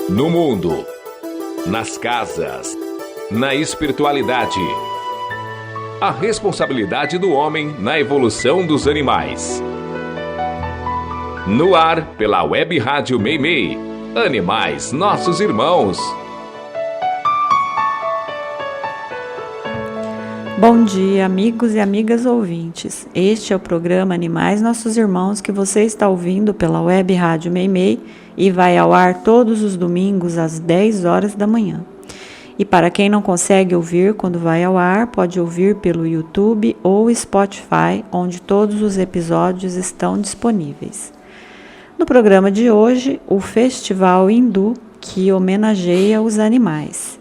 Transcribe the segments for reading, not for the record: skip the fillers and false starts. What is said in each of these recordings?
No mundo, nas casas, na espiritualidade. A responsabilidade do homem na evolução dos animais. No ar, pela Web Rádio Meimei. Animais, nossos irmãos. Bom dia, amigos e amigas ouvintes. Este é o programa Animais, Nossos Irmãos, que você está ouvindo pela Web Rádio Meimei e vai ao ar todos os domingos às 10 horas da manhã. E para quem não consegue ouvir quando vai ao ar, pode ouvir pelo YouTube ou Spotify, onde todos os episódios estão disponíveis. No programa de hoje, o Festival Hindu, que homenageia os animais.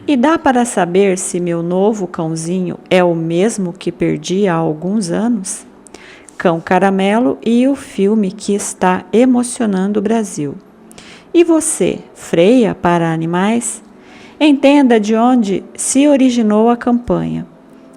E dá para saber se meu novo cãozinho é o mesmo que perdi há alguns anos? Cão Caramelo e o filme que está emocionando o Brasil. E você, freia para animais? Entenda de onde se originou a campanha.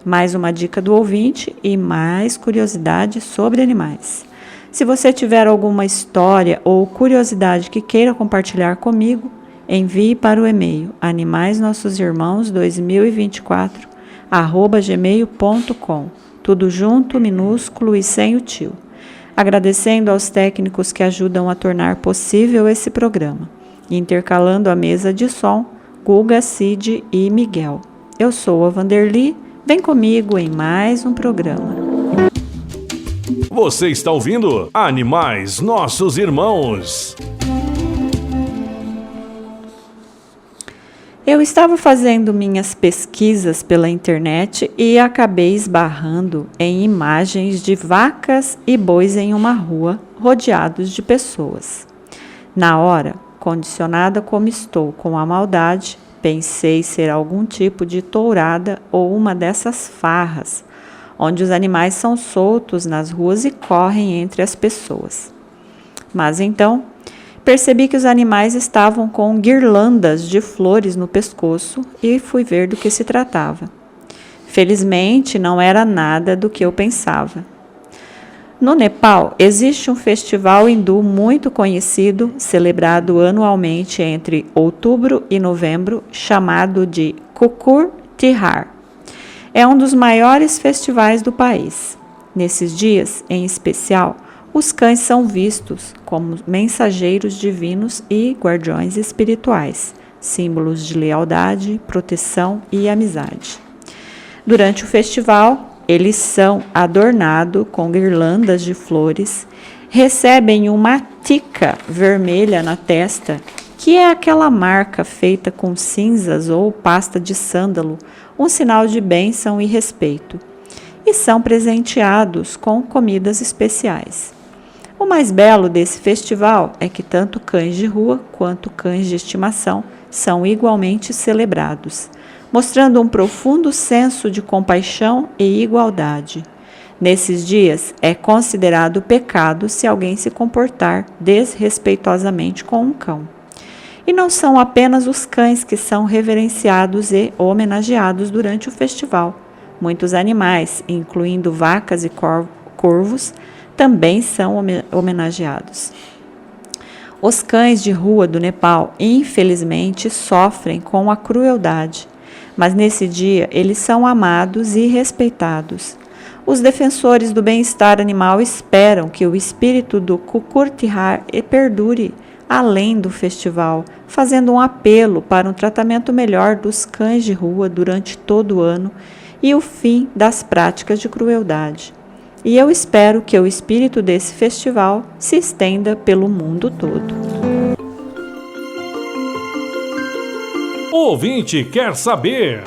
Mais uma dica do ouvinte e mais curiosidade sobre animais. Se você tiver alguma história ou curiosidade que queira compartilhar comigo, envie para o e-mail animaisnossosimãos2024@gmail.com, tudo junto, minúsculo e sem o tio. Agradecendo aos técnicos que ajudam a tornar possível esse programa, intercalando a mesa de som, Guga, Cid e Miguel. Eu sou a Vanderly, vem comigo em mais um programa. Você está ouvindo Animais, Nossos Irmãos. Eu estava fazendo minhas pesquisas pela internet e acabei esbarrando em imagens de vacas e bois em uma rua, rodeados de pessoas. Na hora, condicionada como estou com a maldade, pensei ser algum tipo de tourada ou uma dessas farras, onde os animais são soltos nas ruas e correm entre as pessoas. Mas então, percebi que os animais estavam com guirlandas de flores no pescoço e fui ver do que se tratava. Felizmente, não era nada do que eu pensava. No Nepal, existe um festival hindu muito conhecido, celebrado anualmente entre outubro e novembro, chamado de Kukur Tihar. É um dos maiores festivais do país. Nesses dias, em especial, os cães são vistos como mensageiros divinos e guardiões espirituais, símbolos de lealdade, proteção e amizade. Durante o festival, eles são adornados com guirlandas de flores, recebem uma tica vermelha na testa, que é aquela marca feita com cinzas ou pasta de sândalo, um sinal de bênção e respeito, e são presenteados com comidas especiais. O mais belo desse festival é que tanto cães de rua quanto cães de estimação são igualmente celebrados, mostrando um profundo senso de compaixão e igualdade. Nesses dias, é considerado pecado se alguém se comportar desrespeitosamente com um cão. E não são apenas os cães que são reverenciados e homenageados durante o festival. Muitos animais, incluindo vacas e corvos, também são homenageados. Os cães de rua do Nepal, infelizmente, sofrem com a crueldade, mas nesse dia eles são amados e respeitados. Os defensores do bem-estar animal esperam que o espírito do Kukur Tihar perdure além do festival, fazendo um apelo para um tratamento melhor dos cães de rua durante todo o ano e o fim das práticas de crueldade. E eu espero que o espírito desse festival se estenda pelo mundo todo. O ouvinte quer saber.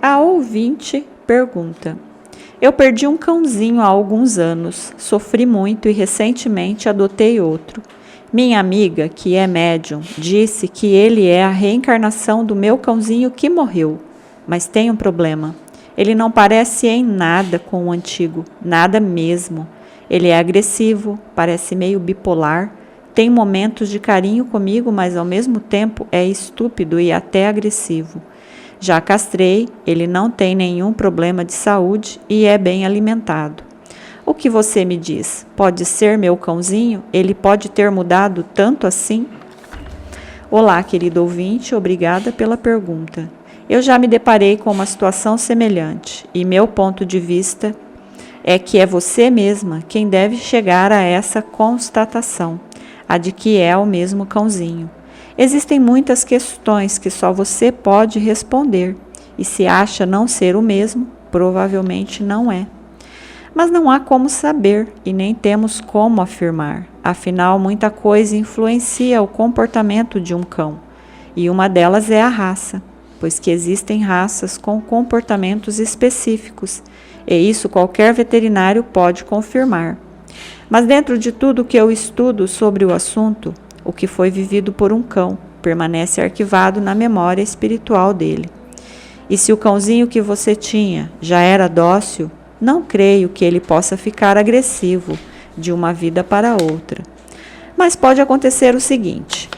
A ouvinte pergunta: eu perdi um cãozinho há alguns anos, sofri muito e recentemente adotei outro. Minha amiga, que é médium, disse que ele é a reencarnação do meu cãozinho que morreu, mas tem um problema. Ele não parece em nada com o antigo, nada mesmo. Ele é agressivo, parece meio bipolar, tem momentos de carinho comigo, mas ao mesmo tempo é estúpido e até agressivo. Já castrei, ele não tem nenhum problema de saúde e é bem alimentado. O que você me diz? Pode ser meu cãozinho? Ele pode ter mudado tanto assim? Olá, querido ouvinte, obrigada pela pergunta. Eu já me deparei com uma situação semelhante e meu ponto de vista é que é você mesma quem deve chegar a essa constatação, a de que é o mesmo cãozinho. Existem muitas questões que só você pode responder, e se acha não ser o mesmo, provavelmente não é. Mas não há como saber e nem temos como afirmar. Afinal, muita coisa influencia o comportamento de um cão, e uma delas é a raça, pois que existem raças com comportamentos específicos, e isso qualquer veterinário pode confirmar. Mas dentro de tudo que eu estudo sobre o assunto, o que foi vivido por um cão permanece arquivado na memória espiritual dele. E se o cãozinho que você tinha já era dócil, não creio que ele possa ficar agressivo de uma vida para outra. Mas pode acontecer o seguinte: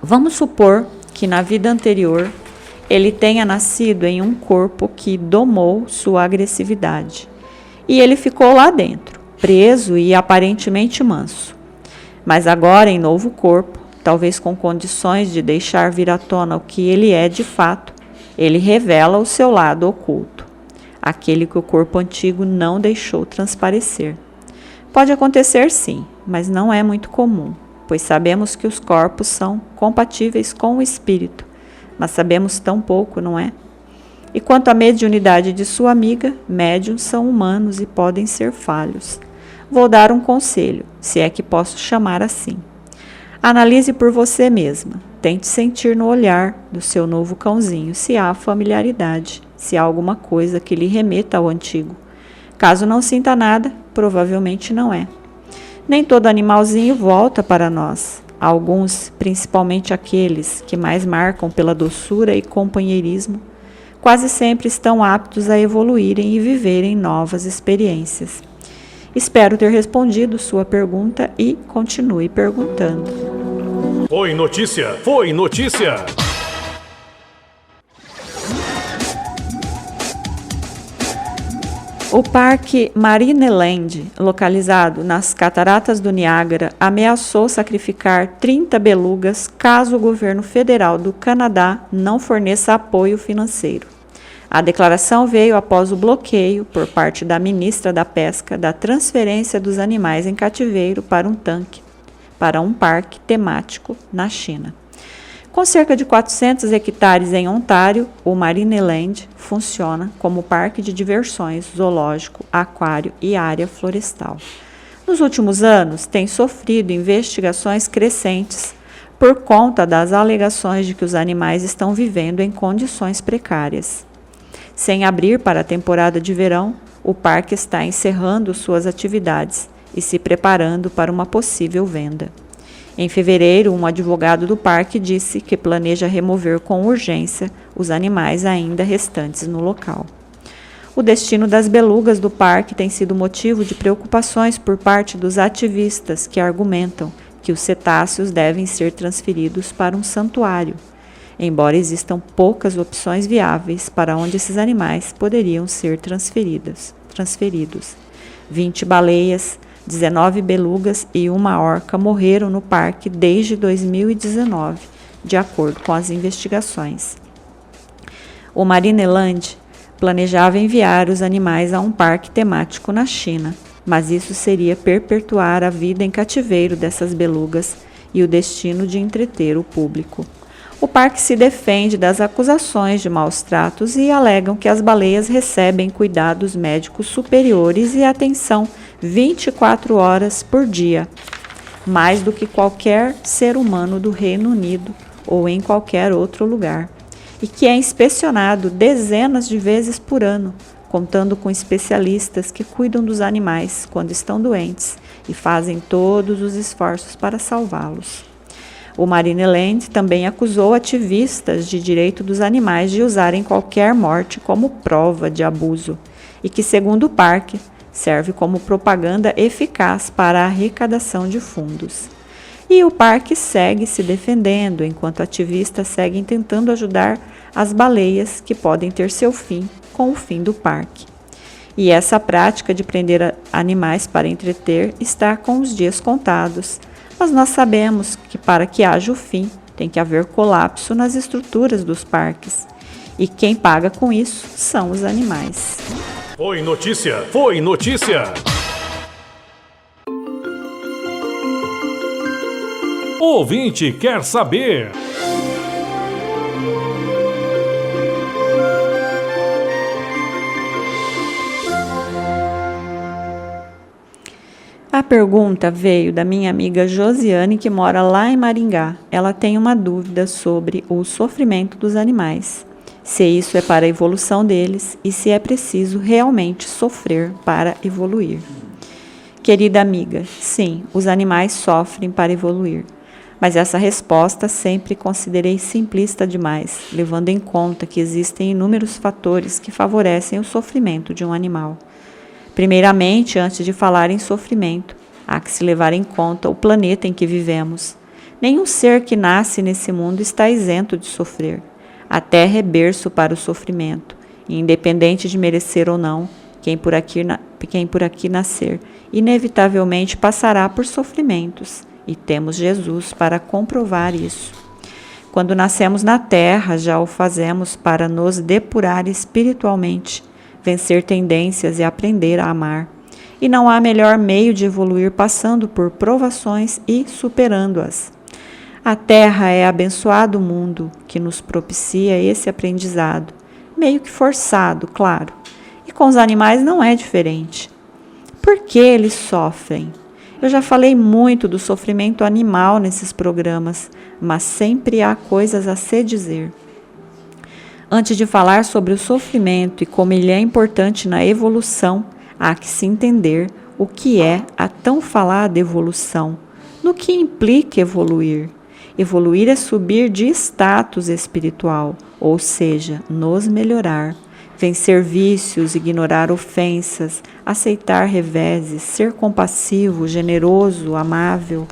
vamos supor que na vida anterior ele tenha nascido em um corpo que domou sua agressividade. E ele ficou lá dentro, preso e aparentemente manso. Mas agora, em novo corpo, talvez com condições de deixar vir à tona o que ele é de fato, ele revela o seu lado oculto, aquele que o corpo antigo não deixou transparecer. Pode acontecer sim, mas não é muito comum, pois sabemos que os corpos são compatíveis com o espírito, mas sabemos tão pouco, não é? E quanto à mediunidade de sua amiga, médiuns são humanos e podem ser falhos. Vou dar um conselho, se é que posso chamar assim. Analise por você mesma. Tente sentir no olhar do seu novo cãozinho se há familiaridade, se há alguma coisa que lhe remeta ao antigo. Caso não sinta nada, provavelmente não é. Nem todo animalzinho volta para nós. Alguns, principalmente aqueles que mais marcam pela doçura e companheirismo, quase sempre estão aptos a evoluírem e viverem novas experiências. Espero ter respondido sua pergunta e continue perguntando. Foi notícia! Foi notícia! O Parque Marineland, localizado nas Cataratas do Niágara, ameaçou sacrificar 30 belugas caso o governo federal do Canadá não forneça apoio financeiro. A declaração veio após o bloqueio, por parte da ministra da Pesca, da transferência dos animais em cativeiro para um parque temático na China. Com cerca de 400 hectares em Ontário, o Marineland funciona como parque de diversões, zoológico, aquário e área florestal. Nos últimos anos, tem sofrido investigações crescentes por conta das alegações de que os animais estão vivendo em condições precárias. Sem abrir para a temporada de verão, o parque está encerrando suas atividades e se preparando para uma possível venda. Em fevereiro, um advogado do parque disse que planeja remover com urgência os animais ainda restantes no local. O destino das belugas do parque tem sido motivo de preocupações por parte dos ativistas que argumentam que os cetáceos devem ser transferidos para um santuário, embora existam poucas opções viáveis para onde esses animais poderiam ser transferidos. 20 baleias, 19 belugas e uma orca morreram no parque desde 2019, de acordo com as investigações. O Marineland planejava enviar os animais a um parque temático na China, mas isso seria perpetuar a vida em cativeiro dessas belugas e o destino de entreter o público. O parque se defende das acusações de maus tratos e alegam que as baleias recebem cuidados médicos superiores e atenção 24 horas por dia, mais do que qualquer ser humano do Reino Unido ou em qualquer outro lugar, e que é inspecionado dezenas de vezes por ano, contando com especialistas que cuidam dos animais quando estão doentes e fazem todos os esforços para salvá-los. O Marineland também acusou ativistas de direito dos animais de usarem qualquer morte como prova de abuso e que, segundo o parque, serve como propaganda eficaz para a arrecadação de fundos. E o parque segue se defendendo, enquanto ativistas seguem tentando ajudar as baleias, que podem ter seu fim com o fim do parque. E essa prática de prender animais para entreter está com os dias contados, mas nós sabemos que para que haja o fim, tem que haver colapso nas estruturas dos parques. E quem paga com isso são os animais. Foi notícia! Foi notícia! O ouvinte quer saber. A pergunta veio da minha amiga Josiane, que mora lá em Maringá. Ela tem uma dúvida sobre o sofrimento dos animais, se isso é para a evolução deles e se é preciso realmente sofrer para evoluir. Querida amiga, sim, os animais sofrem para evoluir, mas essa resposta sempre considerei simplista demais, levando em conta que existem inúmeros fatores que favorecem o sofrimento de um animal. Primeiramente, antes de falar em sofrimento, há que se levar em conta o planeta em que vivemos. Nenhum ser que nasce nesse mundo está isento de sofrer. A Terra é berço para o sofrimento, e independente de merecer ou não, quem por aqui nascer, inevitavelmente passará por sofrimentos, e temos Jesus para comprovar isso. Quando nascemos na Terra, já o fazemos para nos depurar espiritualmente, vencer tendências e aprender a amar. E não há melhor meio de evoluir passando por provações e superando-as. A Terra é abençoado mundo que nos propicia esse aprendizado, meio que forçado, claro. E com os animais não é diferente. Por que eles sofrem? Eu já falei muito do sofrimento animal nesses programas, mas sempre há coisas a se dizer. Antes de falar sobre o sofrimento e como ele é importante na evolução, há que se entender o que é a tão falada evolução, no que implica evoluir. Evoluir é subir de status espiritual, ou seja, nos melhorar, vencer vícios, ignorar ofensas, aceitar reveses, ser compassivo, generoso, amável,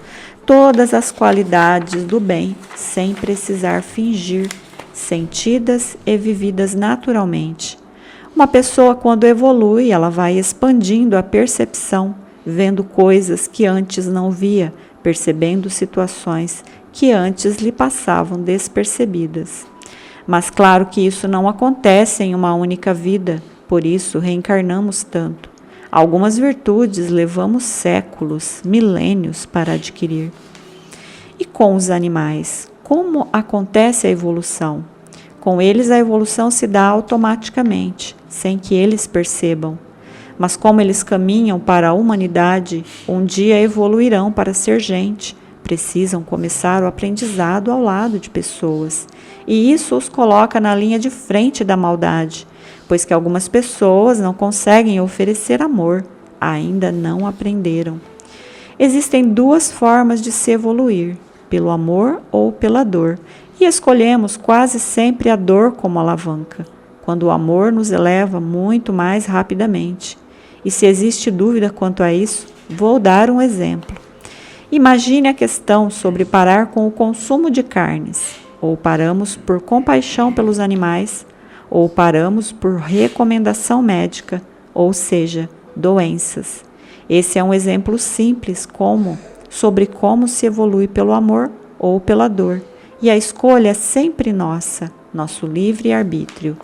todas as qualidades do bem, sem precisar fingir, sentidas e vividas naturalmente. Uma pessoa, quando evolui, ela vai expandindo a percepção, vendo coisas que antes não via, percebendo situações que antes lhe passavam despercebidas. Mas claro que isso não acontece em uma única vida, por isso reencarnamos tanto. Algumas virtudes levamos séculos, milênios para adquirir. E com os animais, como acontece a evolução? Com eles a evolução se dá automaticamente, sem que eles percebam. Mas como eles caminham para a humanidade, um dia evoluirão para ser gente, precisam começar o aprendizado ao lado de pessoas. E isso os coloca na linha de frente da maldade, pois que algumas pessoas não conseguem oferecer amor, ainda não aprenderam. Existem duas formas de se evoluir, pelo amor ou pela dor, e escolhemos quase sempre a dor como alavanca, quando o amor nos eleva muito mais rapidamente. E se existe dúvida quanto a isso, vou dar um exemplo. Imagine a questão sobre parar com o consumo de carnes. Ou paramos por compaixão pelos animais, ou paramos por recomendação médica, ou seja, doenças. Esse é um exemplo simples sobre como se evolui pelo amor ou pela dor. E a escolha é sempre nossa, nosso livre-arbítrio.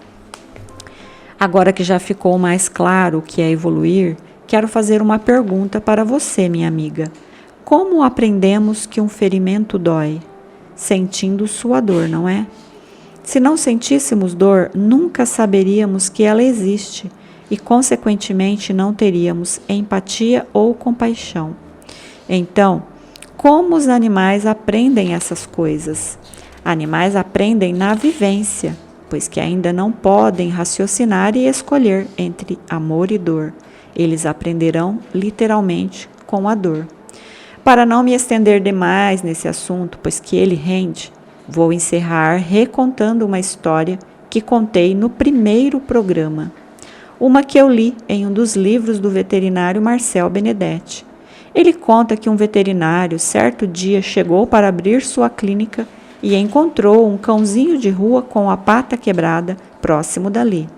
Agora que já ficou mais claro o que é evoluir, quero fazer uma pergunta para você, minha amiga. Como aprendemos que um ferimento dói? Sentindo sua dor, não é? Se não sentíssemos dor, nunca saberíamos que ela existe e, consequentemente, não teríamos empatia ou compaixão. Então, como os animais aprendem essas coisas? Animais aprendem na vivência, pois que ainda não podem raciocinar e escolher entre amor e dor. Eles aprenderão literalmente com a dor. Para não me estender demais nesse assunto, pois que ele rende, vou encerrar recontando uma história que contei no primeiro programa. Uma que eu li em um dos livros do veterinário Marcel Benedetti. Ele conta que um veterinário certo dia chegou para abrir sua clínica e encontrou um cãozinho de rua com a pata quebrada próximo dali.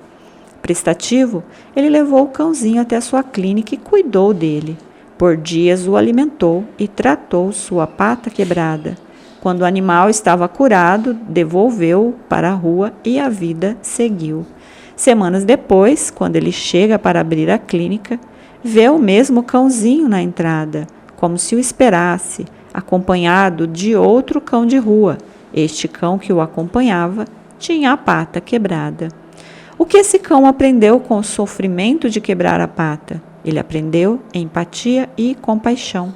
Prestativo, ele levou o cãozinho até sua clínica e cuidou dele. Por dias o alimentou e tratou sua pata quebrada. Quando o animal estava curado, devolveu-o para a rua e a vida seguiu. Semanas depois, quando ele chega para abrir a clínica, vê o mesmo cãozinho na entrada, como se o esperasse, acompanhado de outro cão de rua. Este cão que o acompanhava tinha a pata quebrada. O que esse cão aprendeu com o sofrimento de quebrar a pata? Ele aprendeu empatia e compaixão.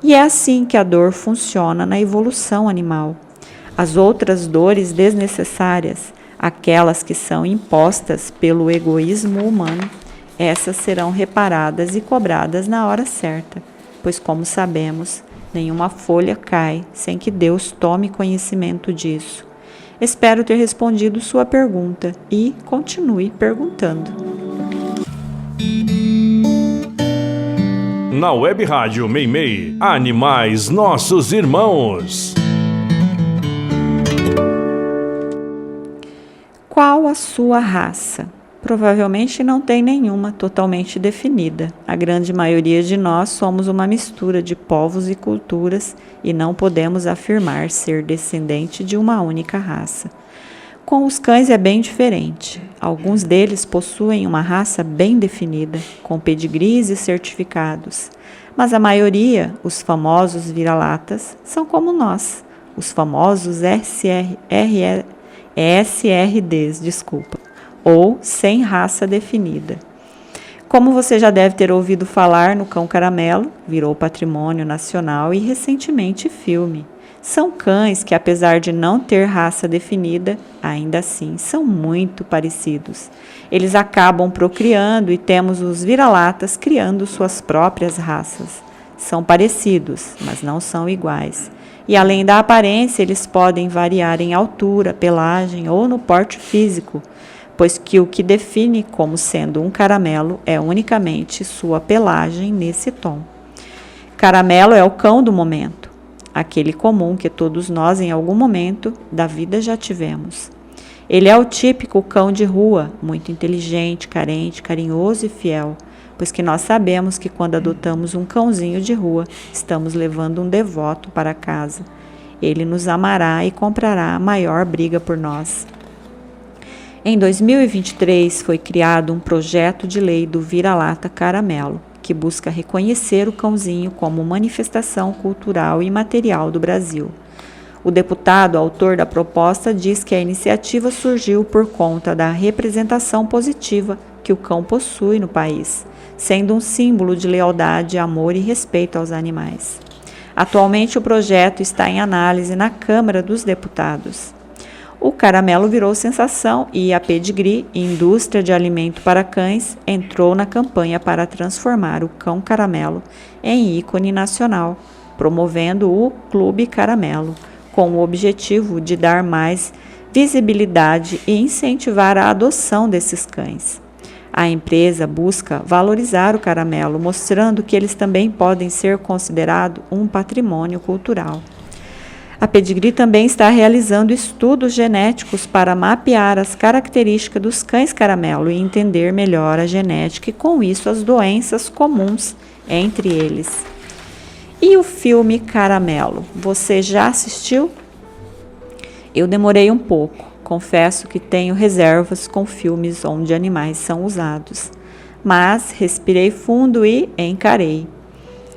E é assim que a dor funciona na evolução animal. As outras dores desnecessárias, aquelas que são impostas pelo egoísmo humano, essas serão reparadas e cobradas na hora certa, pois, como sabemos, nenhuma folha cai sem que Deus tome conhecimento disso. Espero ter respondido sua pergunta e continue perguntando. Na Web Rádio Meimei, Animais Nossos Irmãos. Qual a sua raça? Provavelmente não tem nenhuma totalmente definida. A grande maioria de nós somos uma mistura de povos e culturas e não podemos afirmar ser descendente de uma única raça. Com os cães é bem diferente. Alguns deles possuem uma raça bem definida, com pedigrees e certificados. Mas a maioria, os famosos vira-latas, são como nós, os famosos SRDs, ou sem raça definida. Como você já deve ter ouvido falar no cão caramelo, virou patrimônio nacional e recentemente filme. São cães que, apesar de não ter raça definida, ainda assim são muito parecidos. Eles acabam procriando e temos os vira-latas criando suas próprias raças. São parecidos, mas não são iguais. E além da aparência, eles podem variar em altura, pelagem ou no porte físico, pois que o que define como sendo um caramelo é unicamente sua pelagem nesse tom. Caramelo é o cão do momento, aquele comum que todos nós em algum momento da vida já tivemos. Ele é o típico cão de rua, muito inteligente, carente, carinhoso e fiel, pois que nós sabemos que quando adotamos um cãozinho de rua, estamos levando um devoto para casa. Ele nos amará e comprará a maior briga por nós. Em 2023, foi criado um projeto de lei do vira-lata caramelo, que busca reconhecer o cãozinho como manifestação cultural e material do Brasil. O deputado, autor da proposta, diz que a iniciativa surgiu por conta da representação positiva que o cão possui no país, sendo um símbolo de lealdade, amor e respeito aos animais. Atualmente, o projeto está em análise na Câmara dos Deputados. O caramelo virou sensação e a Pedigree, indústria de alimento para cães, entrou na campanha para transformar o cão caramelo em ícone nacional, promovendo o Clube Caramelo, com o objetivo de dar mais visibilidade e incentivar a adoção desses cães. A empresa busca valorizar o caramelo, mostrando que eles também podem ser considerados um patrimônio cultural. A Pedigree também está realizando estudos genéticos para mapear as características dos cães caramelo e entender melhor a genética e, com isso, as doenças comuns entre eles. E o filme Caramelo, você já assistiu? Eu demorei um pouco, confesso que tenho reservas com filmes onde animais são usados, mas respirei fundo e encarei.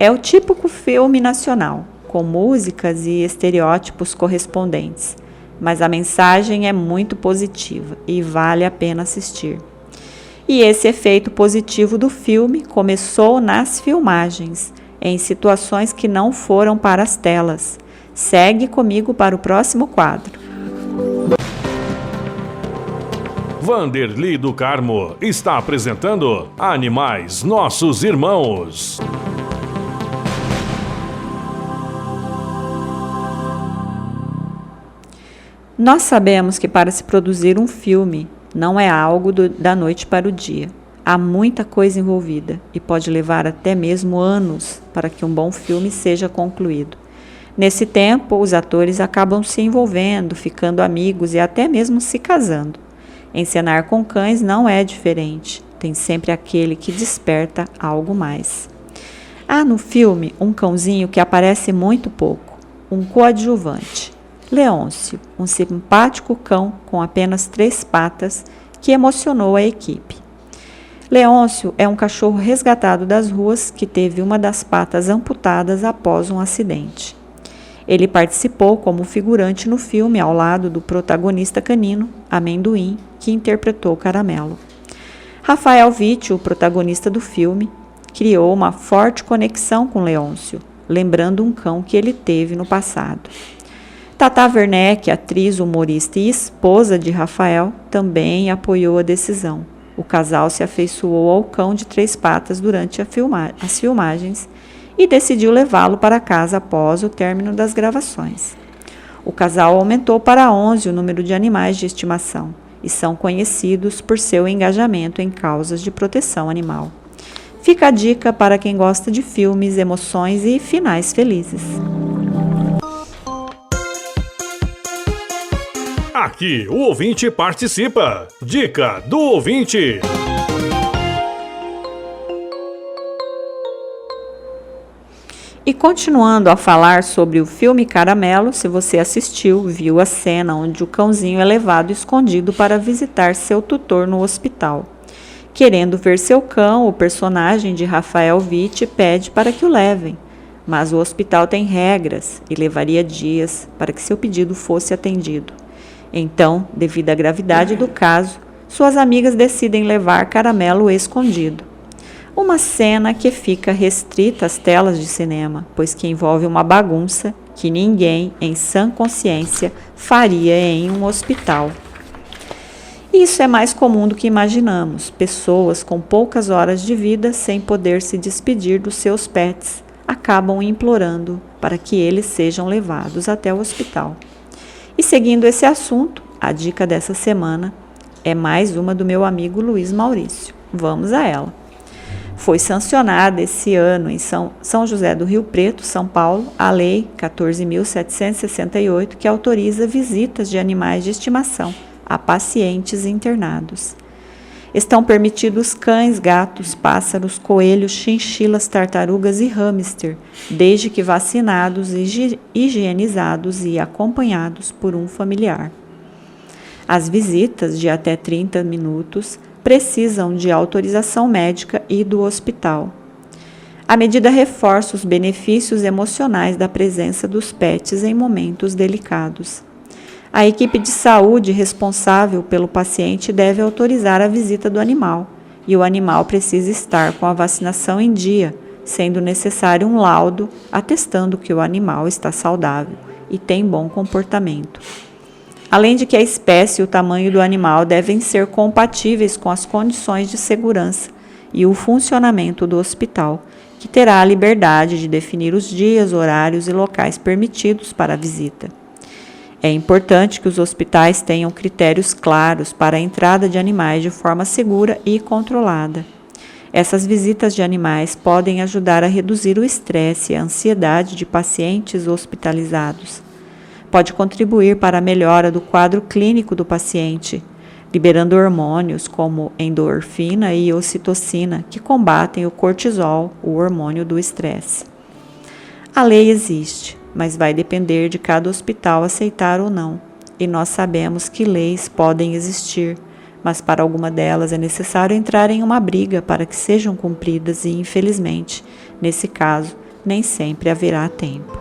É o típico filme nacional, com músicas e estereótipos correspondentes, mas a mensagem é muito positiva e vale a pena assistir. E esse efeito positivo do filme começou nas filmagens, em situações que não foram para as telas. Segue comigo para o próximo quadro. Vanderly do Carmo está apresentando Animais Nossos Irmãos. Nós sabemos que para se produzir um filme não é algo da noite para o dia. Há muita coisa envolvida e pode levar até mesmo anos para que um bom filme seja concluído. Nesse tempo, os atores acabam se envolvendo, ficando amigos e até mesmo se casando. Encenar com cães não é diferente, tem sempre aquele que desperta algo mais. Há no filme um cãozinho que aparece muito pouco, um coadjuvante, Leôncio, um simpático cão com apenas 3 patas que emocionou a equipe. Leôncio é um cachorro resgatado das ruas que teve uma das patas amputadas após um acidente. Ele participou como figurante no filme ao lado do protagonista canino, Amendoim, que interpretou Caramelo. Rafael Witt, o protagonista do filme, criou uma forte conexão com Leôncio, lembrando um cão que ele teve no passado. Tata Werneck, atriz, humorista e esposa de Rafael, também apoiou a decisão. O casal se afeiçoou ao cão de 3 patas durante as filmagens e decidiu levá-lo para casa após o término das gravações. O casal aumentou para 11 o número de animais de estimação e são conhecidos por seu engajamento em causas de proteção animal. Fica a dica para quem gosta de filmes, emoções e finais felizes. Aqui o ouvinte participa. Dica do ouvinte. E continuando a falar sobre o filme Caramelo, se você assistiu, viu a cena onde o cãozinho é levado escondido para visitar seu tutor no hospital. Querendo ver seu cão, o personagem de Rafael Witt pede para que o levem, mas o hospital tem regras e levaria dias para que seu pedido fosse atendido. Então, devido à gravidade do caso, suas amigas decidem levar Caramelo escondido. Uma cena que fica restrita às telas de cinema, pois que envolve uma bagunça que ninguém, em sã consciência, faria em um hospital. Isso é mais comum do que imaginamos. Pessoas com poucas horas de vida, sem poder se despedir dos seus pets, acabam implorando para que eles sejam levados até o hospital. E seguindo esse assunto, a dica dessa semana é mais uma do meu amigo Luiz Maurício. Vamos a ela. Foi sancionada esse ano em São José do Rio Preto, São Paulo, a Lei 14.768, que autoriza visitas de animais de estimação a pacientes internados. Estão permitidos cães, gatos, pássaros, coelhos, chinchilas, tartarugas e hamster, desde que vacinados, higienizados e acompanhados por um familiar. As visitas de até 30 minutos precisam de autorização médica e do hospital. A medida reforça os benefícios emocionais da presença dos pets em momentos delicados. A equipe de saúde responsável pelo paciente deve autorizar a visita do animal, e o animal precisa estar com a vacinação em dia, sendo necessário um laudo atestando que o animal está saudável e tem bom comportamento. Além de que a espécie e o tamanho do animal devem ser compatíveis com as condições de segurança e o funcionamento do hospital, que terá a liberdade de definir os dias, horários e locais permitidos para a visita. É importante que os hospitais tenham critérios claros para a entrada de animais de forma segura e controlada. Essas visitas de animais podem ajudar a reduzir o estresse e a ansiedade de pacientes hospitalizados. Pode contribuir para a melhora do quadro clínico do paciente, liberando hormônios como endorfina e ocitocina, que combatem o cortisol, o hormônio do estresse. A lei existe, mas vai depender de cada hospital aceitar ou não. E nós sabemos que leis podem existir, mas para alguma delas é necessário entrar em uma briga para que sejam cumpridas e, infelizmente, nesse caso, nem sempre haverá tempo.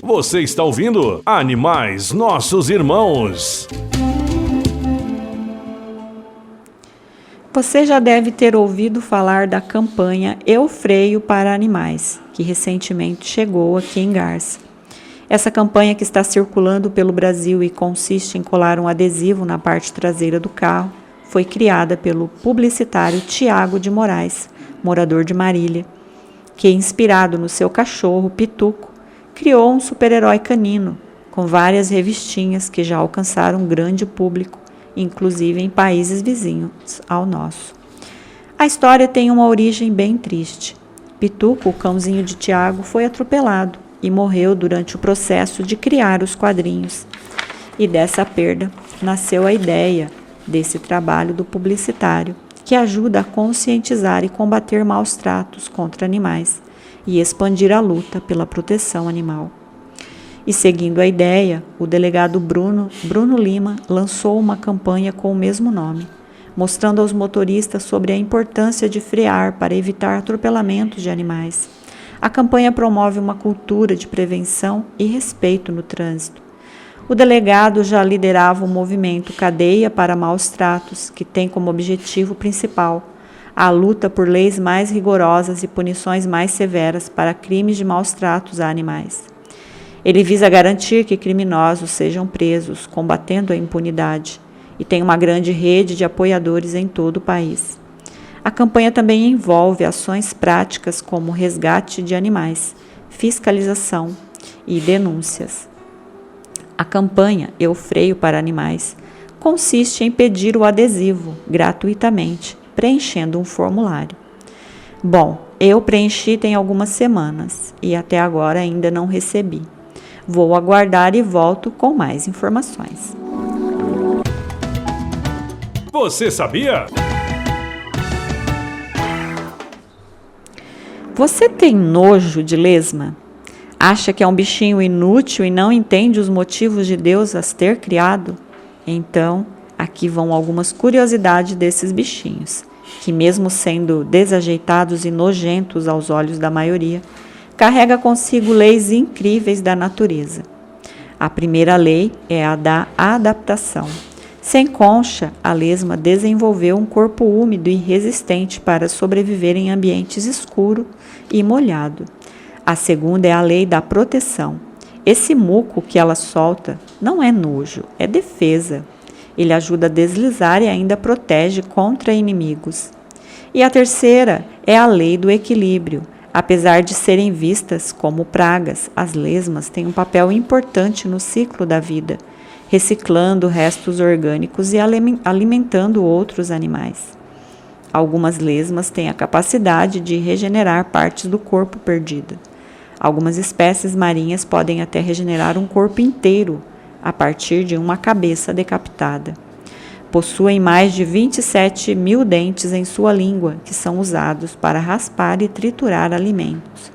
Você está ouvindo Animais Nossos Irmãos. Você já deve ter ouvido falar da campanha Eu Freio para Animais, que recentemente chegou aqui em Garça. Essa campanha, que está circulando pelo Brasil e consiste em colar um adesivo na parte traseira do carro, foi criada pelo publicitário Tiago de Moraes, morador de Marília, que, inspirado no seu cachorro Pituco, criou um super-herói canino, com várias revistinhas que já alcançaram um grande público inclusive em países vizinhos ao nosso. A história tem uma origem bem triste. Pituco, o cãozinho de Tiago, foi atropelado e morreu durante o processo de criar os quadrinhos. E dessa perda nasceu a ideia desse trabalho do publicitário, que ajuda a conscientizar e combater maus tratos contra animais e expandir a luta pela proteção animal. E seguindo a ideia, o delegado Bruno Lima lançou uma campanha com o mesmo nome, mostrando aos motoristas sobre a importância de frear para evitar atropelamentos de animais. A campanha promove uma cultura de prevenção e respeito no trânsito. O delegado já liderava o movimento Cadeia para Maus Tratos, que tem como objetivo principal a luta por leis mais rigorosas e punições mais severas para crimes de maus tratos a animais. Ele visa garantir que criminosos sejam presos, combatendo a impunidade, e tem uma grande rede de apoiadores em todo o país. A campanha também envolve ações práticas como resgate de animais, fiscalização e denúncias. A campanha Eu Freio para Animais consiste em pedir o adesivo gratuitamente, preenchendo um formulário. Bom, eu preenchi tem algumas semanas e até agora ainda não recebi. Vou aguardar e volto com mais informações. Você sabia? Você tem nojo de lesma? Acha que é um bichinho inútil e não entende os motivos de Deus as ter criado? Então, aqui vão algumas curiosidades desses bichinhos, que mesmo sendo desajeitados e nojentos aos olhos da maioria, carrega consigo leis incríveis da natureza. A primeira lei é a da adaptação. Sem concha, a lesma desenvolveu um corpo úmido e resistente para sobreviver em ambientes escuros e molhado. A segunda é a lei da proteção. Esse muco que ela solta não é nojo, é defesa. Ele ajuda a deslizar e ainda protege contra inimigos. E a terceira é a lei do equilíbrio. Apesar de serem vistas como pragas, as lesmas têm um papel importante no ciclo da vida, reciclando restos orgânicos e alimentando outros animais. Algumas lesmas têm a capacidade de regenerar partes do corpo perdida. Algumas espécies marinhas podem até regenerar um corpo inteiro a partir de uma cabeça decapitada. Possuem mais de 27 mil dentes em sua língua, que são usados para raspar e triturar alimentos.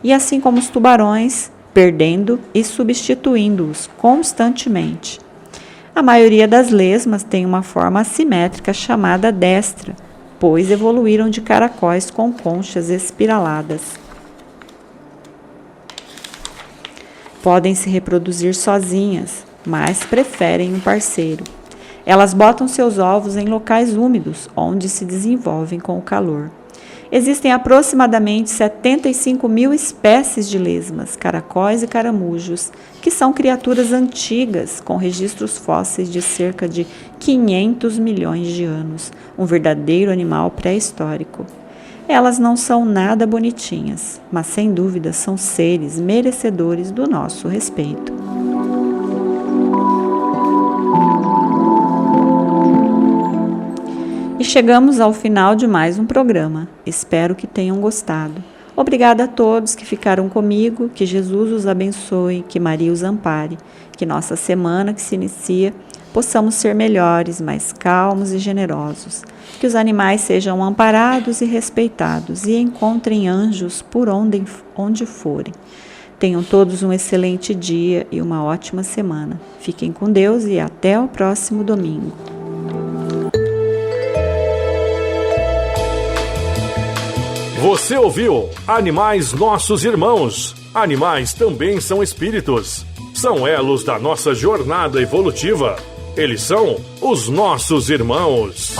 E assim como os tubarões, perdendo e substituindo-os constantemente. A maioria das lesmas tem uma forma assimétrica chamada destra, pois evoluíram de caracóis com conchas espiraladas. Podem se reproduzir sozinhas, mas preferem um parceiro. Elas botam seus ovos em locais úmidos, onde se desenvolvem com o calor. Existem aproximadamente 75 mil espécies de lesmas, caracóis e caramujos, que são criaturas antigas, com registros fósseis de cerca de 500 milhões de anos, um verdadeiro animal pré-histórico. Elas não são nada bonitinhas, mas sem dúvida são seres merecedores do nosso respeito. E chegamos ao final de mais um programa. Espero que tenham gostado. Obrigada a todos que ficaram comigo, que Jesus os abençoe, que Maria os ampare, que nossa semana que se inicia possamos ser melhores, mais calmos e generosos, que os animais sejam amparados e respeitados e encontrem anjos por onde forem. Tenham todos um excelente dia e uma ótima semana. Fiquem com Deus e até o próximo domingo. Você ouviu Animais Nossos Irmãos. Animais também são espíritos. São elos da nossa jornada evolutiva. Eles são os nossos irmãos.